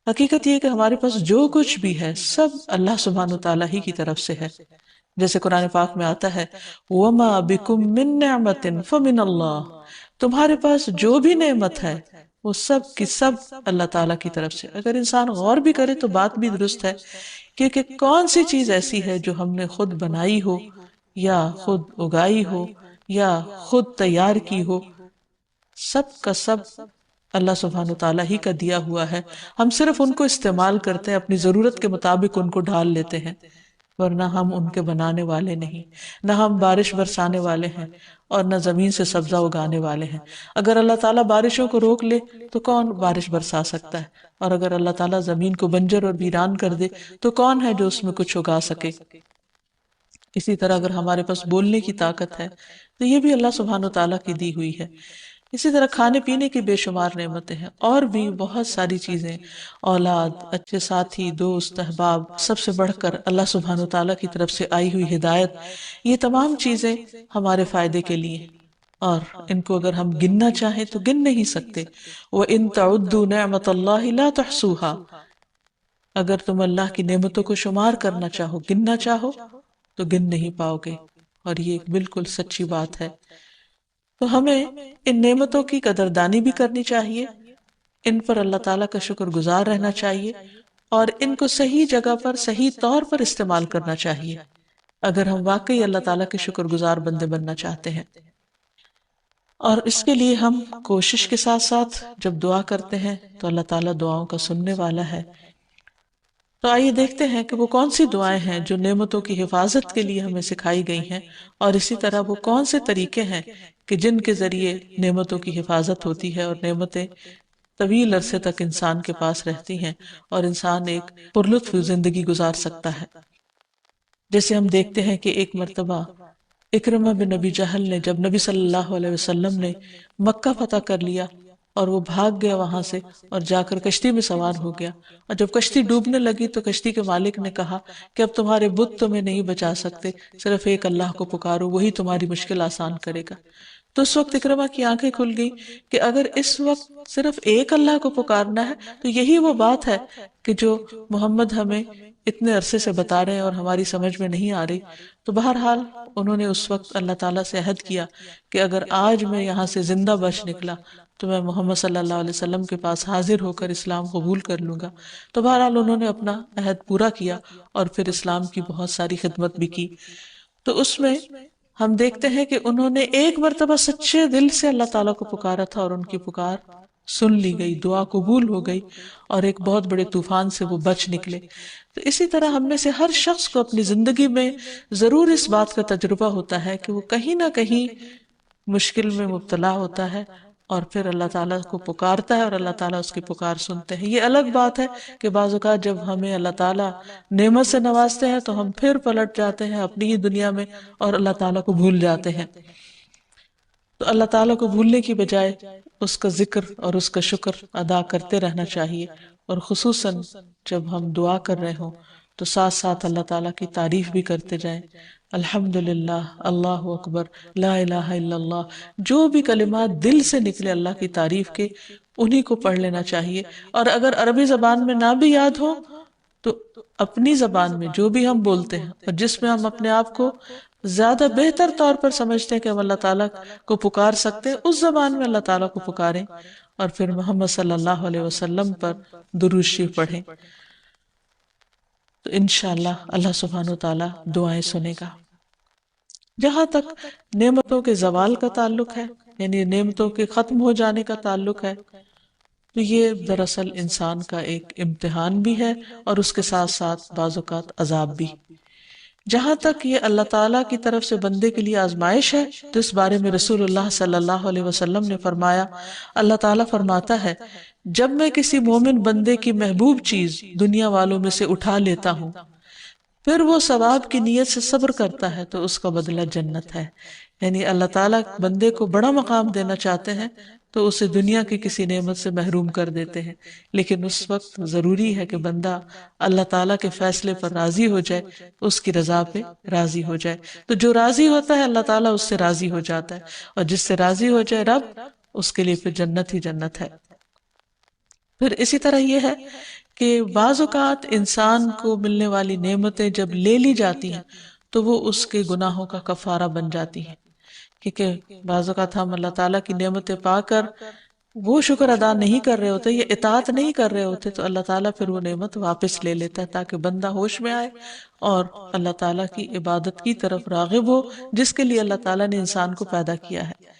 حقیقت یہ ہے کہ ہمارے پاس جو کچھ بھی ہے سب اللہ سبحانہ وتعالیٰ ہی کی طرف سے ہے. جیسے قرآن پاک میں آتا ہے وَمَا بِكُم مِّن نِّعْمَةٍ فَمِنَ اللَّهِ، تمہارے پاس جو بھی نعمت ہے وہ سب کی سب اللہ تعالیٰ کی طرف سے. اگر انسان غور بھی کرے تو بات بھی درست ہے، کیونکہ کون سی چیز ایسی ہے جو ہم نے خود بنائی ہو یا خود اگائی ہو یا خود تیار کی ہو؟ سب کا سب اللہ سبحانہ تعالیٰ ہی کا دیا ہوا ہے. ہم صرف ان کو استعمال کرتے ہیں، اپنی ضرورت کے مطابق ان کو ڈھال لیتے ہیں، ورنہ ہم ان کے بنانے والے نہیں. نہ ہم بارش برسانے والے ہیں اور نہ زمین سے سبزہ اگانے والے ہیں. اگر اللہ تعالیٰ بارشوں کو روک لے تو کون بارش برسا سکتا ہے؟ اور اگر اللہ تعالیٰ زمین کو بنجر اور ویران کر دے تو کون ہے جو اس میں کچھ اگا سکے؟ اسی طرح اگر ہمارے پاس بولنے کی طاقت ہے تو یہ بھی اللہ سبحانہ وتعالیٰ کی دی ہوئی ہے. اسی طرح کھانے پینے کی بے شمار نعمتیں ہیں، اور بھی بہت ساری چیزیں، اولاد، اچھے ساتھی، دوست، احباب، سب سے بڑھ کر اللہ سبحانہ وتعالیٰ کی طرف سے آئی ہوئی ہدایت، یہ تمام چیزیں ہمارے فائدے کے لیے، اور ان کو اگر ہم گننا چاہیں تو گن نہیں سکتے. وَإِن تَعُدُّوا نِعْمَةَ اللَّهِ لَا تُحْصُوهَا، اگر تم اللہ کی نعمتوں کو شمار کرنا چاہو، گننا چاہو تو گن نہیں پاؤ گے، اور یہ ایک بالکل سچی بات ہے. تو ہمیں ان نعمتوں کی قدردانی بھی کرنی چاہیے، ان پر اللہ تعالیٰ کا شکر گزار رہنا چاہیے، اور ان کو صحیح جگہ پر صحیح طور پر استعمال کرنا چاہیے اگر ہم واقعی اللہ تعالیٰ کے شکر گزار بندے بننا چاہتے ہیں. اور اس کے لیے ہم کوشش کے ساتھ ساتھ جب دعا کرتے ہیں تو اللہ تعالیٰ دعاؤں کا سننے والا ہے. تو آئیے دیکھتے ہیں کہ وہ کون سی دعائیں ہیں جو نعمتوں کی حفاظت کے لیے ہمیں سکھائی گئی ہیں، اور اسی طرح وہ کون سے طریقے ہیں کہ جن کے ذریعے نعمتوں کی حفاظت ہوتی ہے اور نعمتیں طویل عرصے تک انسان کے پاس رہتی ہیں اور انسان ایک پرلطف زندگی گزار سکتا ہے. جیسے ہم دیکھتے ہیں کہ ایک مرتبہ اکرمہ بن نبی جہل نے، جب نبی صلی اللہ علیہ وسلم نے مکہ فتح کر لیا اور وہ بھاگ گیا وہاں سے اور جا کر کشتی میں سوار ہو گیا، اور جب کشتی ڈوبنے لگی تو کشتی کے مالک نے کہا کہ اب تمہارے بت تمہیں نہیں بچا سکتے، صرف ایک اللہ کو پکارو، وہی تمہاری مشکل آسان کرے گا. تو اس وقت اکرمہ کی آنکھیں کھل گئی کہ اگر اس وقت صرف ایک اللہ کو پکارنا ہے تو یہی وہ بات ہے کہ جو محمد ہمیں اتنے عرصے سے بتا رہے ہیں اور ہماری سمجھ میں نہیں آ رہی. تو بہرحال انہوں نے اس وقت اللہ تعالیٰ سے عہد کیا کہ اگر آج میں یہاں سے زندہ بچ نکلا تو میں محمد صلی اللہ علیہ وسلم کے پاس حاضر ہو کر اسلام قبول کر لوں گا. تو بہرحال انہوں نے اپنا عہد پورا کیا اور پھر اسلام کی بہت ساری خدمت بھی کی. تو اس میں ہم دیکھتے ہیں کہ انہوں نے ایک مرتبہ سچے دل سے اللہ تعالیٰ کو پکارا تھا اور ان کی پکار سن لی گئی، دعا قبول ہو گئی، اور ایک بہت بڑے طوفان سے وہ بچ نکلے. تو اسی طرح ہم میں سے ہر شخص کو اپنی زندگی میں ضرور اس بات کا تجربہ ہوتا ہے کہ وہ کہیں نہ کہیں مشکل میں مبتلا ہوتا ہے اور پھر اللہ تعالیٰ کو پکارتا ہے اور اللہ تعالیٰ اس کی پکار سنتے ہیں. یہ الگ بات ہے کہ بعض اوقات جب ہمیں اللہ تعالیٰ نعمت سے نوازتے ہیں تو ہم پھر پلٹ جاتے ہیں اپنی ہی دنیا میں اور اللہ تعالیٰ کو بھول جاتے ہیں. تو اللہ تعالیٰ کو بھولنے کی بجائے اس کا ذکر اور اس کا شکر ادا کرتے رہنا چاہیے، اور خصوصاً جب ہم دعا کر رہے ہوں تو ساتھ ساتھ اللہ تعالیٰ کی تعریف بھی کرتے جائیں. الحمدللہ، اللہ اکبر، لا الہ الا اللہ، جو بھی کلمات دل سے نکلے اللہ کی تعریف کے انہی کو پڑھ لینا چاہیے. اور اگر عربی زبان میں نہ بھی یاد ہو تو اپنی زبان میں جو بھی ہم بولتے ہیں اور جس میں ہم اپنے آپ کو زیادہ بہتر طور پر سمجھتے ہیں کہ ہم اللہ تعالیٰ کو پکار سکتے ہیں، اس زبان میں اللہ تعالیٰ کو پکاریں اور پھر محمد صلی اللہ علیہ وسلم پر درود شریف پڑھیں. تو انشاءاللہ اللہ سبحانہ وتعالیٰ دعائیں سنے گا. جہاں تک نعمتوں کے زوال کا تعلق ہے، یعنی نعمتوں کے ختم ہو جانے کا تعلق ہے، تو یہ دراصل انسان کا ایک امتحان بھی ہے اور اس کے ساتھ ساتھ بعض اوقات عذاب بھی. جہاں تک یہ اللہ تعالیٰ کی طرف سے بندے کے لیے آزمائش ہے تو اس بارے میں رسول اللہ صلی اللہ علیہ وسلم نے فرمایا، اللہ تعالیٰ فرماتا ہے جب میں کسی مومن بندے کی محبوب چیز دنیا والوں میں سے اٹھا لیتا ہوں پھر وہ ثواب کی نیت سے صبر کرتا ہے تو اس کا بدلہ جنت ہے. یعنی اللہ تعالیٰ بندے کو بڑا مقام دینا چاہتے ہیں تو اسے دنیا کی کسی نعمت سے محروم کر دیتے ہیں، لیکن اس وقت ضروری ہے کہ بندہ اللہ تعالیٰ کے فیصلے پر راضی ہو جائے، اس کی رضا پہ راضی ہو جائے. تو جو راضی ہوتا ہے اللہ تعالیٰ اس سے راضی ہو جاتا ہے، اور جس سے راضی ہو جائے رب، اس کے لیے پھر جنت ہی جنت ہے. پھر اسی طرح یہ ہے کہ بعض اوقات انسان کو ملنے والی نعمتیں جب لے لی جاتی ہیں تو وہ اس کے گناہوں کا کفارہ بن جاتی ہیں، کیونکہ بعض اوقات ہم اللہ تعالیٰ کی نعمتیں پا کر وہ شکر ادا نہیں کر رہے ہوتے یا اطاعت نہیں کر رہے ہوتے، تو اللہ تعالیٰ پھر وہ نعمت واپس لے لیتا ہے تاکہ بندہ ہوش میں آئے اور اللہ تعالیٰ کی عبادت کی طرف راغب ہو، جس کے لیے اللہ تعالیٰ نے انسان کو پیدا کیا ہے۔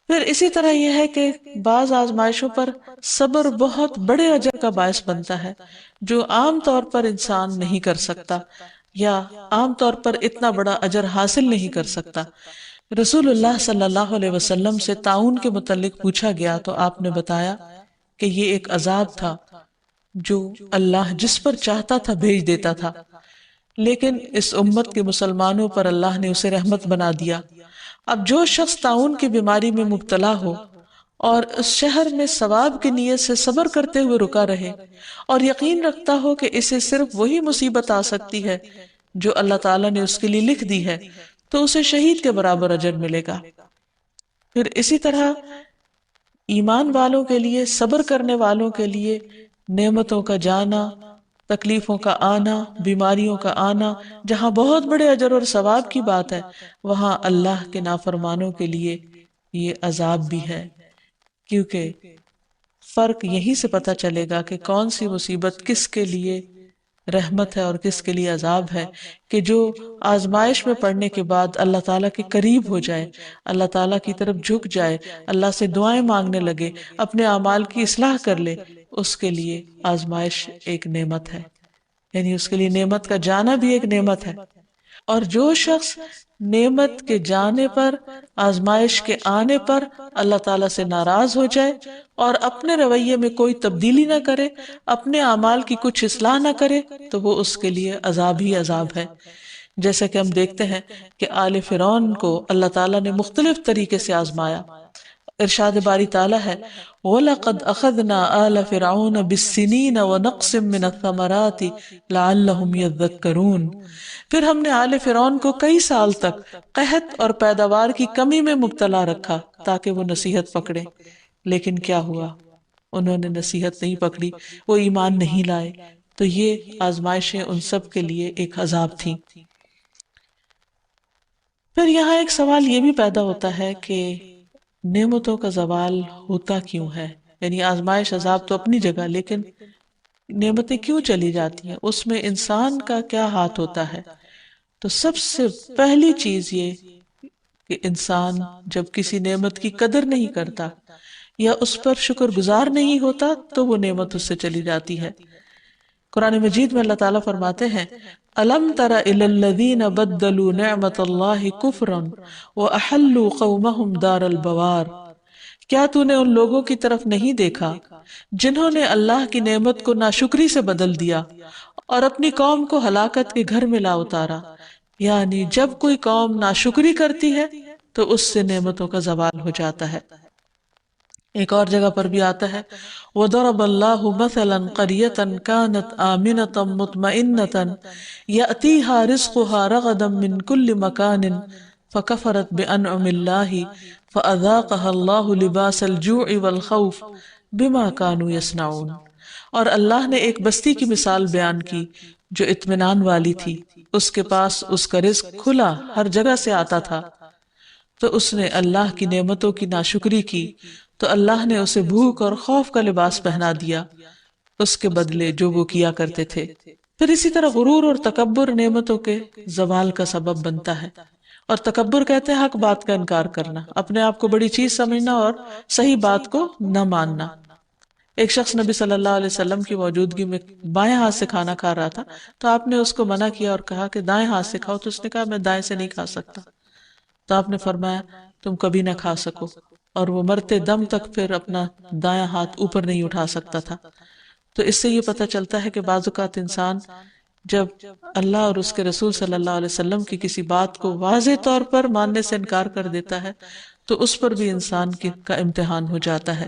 پھر اسی طرح یہ ہے کہ بعض آزمائشوں پر صبر بہت بڑے اجر کا باعث بنتا ہے، جو عام طور پر انسان نہیں کر سکتا یا عام طور پر اتنا بڑا اجر حاصل نہیں کر سکتا۔ رسول اللہ صلی اللہ علیہ وسلم سے طاعون کے متعلق پوچھا گیا تو آپ نے بتایا کہ یہ ایک عذاب تھا جو اللہ جس پر چاہتا تھا بھیج دیتا تھا، لیکن اس امت کے مسلمانوں پر اللہ نے اسے رحمت بنا دیا۔ اب جو شخص طاعون کی بیماری میں مبتلا ہو اور اس شہر میں ثواب کی نیت سے صبر کرتے ہوئے رکا رہے اور یقین رکھتا ہو کہ اسے صرف وہی مصیبت آ سکتی ہے جو اللہ تعالیٰ نے اس کے لیے لکھ دی ہے، تو اسے شہید کے برابر اجر ملے گا۔ پھر اسی طرح ایمان والوں کے لیے، صبر کرنے والوں کے لیے نعمتوں کا جانا، تکلیفوں کا آنا، بیماریوں کا آنا، جہاں بہت بڑے اجر اور ثواب کی بات ہے، وہاں اللہ کے نافرمانوں کے لیے یہ عذاب بھی ہے، کیونکہ فرق یہیں سے پتہ چلے گا کہ کون سی مصیبت کس کے لیے رحمت ہے اور کس کے لیے عذاب ہے، کہ جو آزمائش میں پڑنے کے بعد اللہ تعالیٰ کے قریب ہو جائے، اللہ تعالیٰ کی طرف جھک جائے، اللہ سے دعائیں مانگنے لگے، اپنے اعمال کی اصلاح کر لے، اس کے لیے آزمائش ایک نعمت ہے، یعنی اس کے لیے نعمت کا جانا بھی ایک نعمت ہے۔ اور جو شخص نعمت کے جانے پر، آزمائش کے آنے پر اللہ تعالیٰ سے ناراض ہو جائے اور اپنے رویے میں کوئی تبدیلی نہ کرے، اپنے اعمال کی کچھ اصلاح نہ کرے، تو وہ اس کے لیے عذاب ہی عذاب ہے۔ جیسا کہ ہم دیکھتے ہیں کہ آل فرعون کو اللہ تعالیٰ نے مختلف طریقے سے آزمایا۔ ارشاد باری تعالیٰ ہے وَلَقَدْ أَخَذْنَا آلَ فِرْعَوْنَ بِالسِّنِينَ وَنَقْصٍ مِّنَ الثَّمَرَاتِ لَعَلَّهُمْ يَذَّكَّرُونَ، پھر ہم نے آل فرعون کو کئی سال تک قحط اور پیداوار کی کمی میں مبتلا رکھا تاکہ وہ نصیحت پکڑے، لیکن کیا ہوا؟ انہوں نے نصیحت نہیں پکڑی، وہ ایمان نہیں لائے، تو یہ آزمائشیں ان سب کے لیے ایک عذاب تھیں۔ پھر یہاں ایک سوال یہ بھی پیدا ہوتا ہے کہ نعمتوں کا زوال ہوتا کیوں ہے؟ یعنی آزمائش عذاب تو اپنی جگہ، لیکن نعمتیں کیوں چلی جاتی ہیں؟ اس میں انسان کا کیا ہاتھ ہوتا ہے؟ تو سب سے پہلی چیز یہ کہ انسان جب کسی نعمت کی قدر نہیں کرتا یا اس پر شکر گزار نہیں ہوتا تو وہ نعمت اس سے چلی جاتی ہے۔ قرآن مجید میں اللہ تعالیٰ فرماتے ہیں أَلَمْ تَرَ إِلَى الَّذِينَ بَدَّلُوا نِعْمَةَ اللَّهِ كُفْرًا وَأَحَلُّوا قَوْمَهُمْ دَارَ الْبَوَارِ، کیا تو نے ان لوگوں کی طرف نہیں دیکھا جنہوں نے اللہ کی نعمت کو ناشکری سے بدل دیا اور اپنی قوم کو ہلاکت کے گھر میں لا اتارا؟ یعنی جب کوئی قوم ناشکری کرتی ہے تو اس سے نعمتوں کا زوال ہو جاتا ہے۔ ایک اور جگہ پر بھی آتا ہے وَضَرَبَ اللَّهُ مَثَلًا قَرْيَةً كَانَتْ آمِنَةً مُطْمَئِنَّةً يَأْتِيهَا رِزْقُهَا رَغَدًا مِّن كُلِّ مَكَانٍ فَكَفَرَتْ بِأَنْعُمِ اللَّهِ فَأَذَاقَهَا اللَّهُ لِبَاسَ الْجُوعِ وَالْخَوْفِ بِمَا كَانُوا يَصْنَعُونَ۔ اور اللہ نے ایک بستی کی مثال بیان کی جو اطمینان والی تھی، اس کے پاس اس کا رزق کھلا ہر جگہ سے آتا تھا، تو اس نے اللہ کی نعمتوں کی ناشکری کی تو اللہ نے اسے بھوک اور خوف کا لباس پہنا دیا اس کے بدلے جو وہ کیا کرتے تھے۔ پھر اسی طرح غرور اور تکبر نعمتوں کے زوال کا سبب بنتا ہے، اور تکبر کہتے ہیں حق بات کا انکار کرنا، اپنے آپ کو بڑی چیز سمجھنا اور صحیح بات کو نہ ماننا۔ ایک شخص نبی صلی اللہ علیہ وسلم کی موجودگی میں بائیں ہاتھ سے کھانا کھا رہا تھا تو آپ نے اس کو منع کیا اور کہا کہ دائیں ہاتھ سے کھاؤ، تو اس نے کہا میں دائیں سے نہیں کھا سکتا، تو آپ نے فرمایا تم کبھی نہ کھا سکو، اور وہ مرتے دم تک پھر اپنا دایاں ہاتھ اوپر نہیں اٹھا سکتا تھا۔ تو اس سے یہ پتہ چلتا ہے کہ بعض اوقات انسان جب اللہ اور اس کے رسول صلی اللہ علیہ وسلم کی کسی بات کو واضح طور پر ماننے سے انکار کر دیتا ہے تو اس پر بھی انسان کا امتحان ہو جاتا ہے۔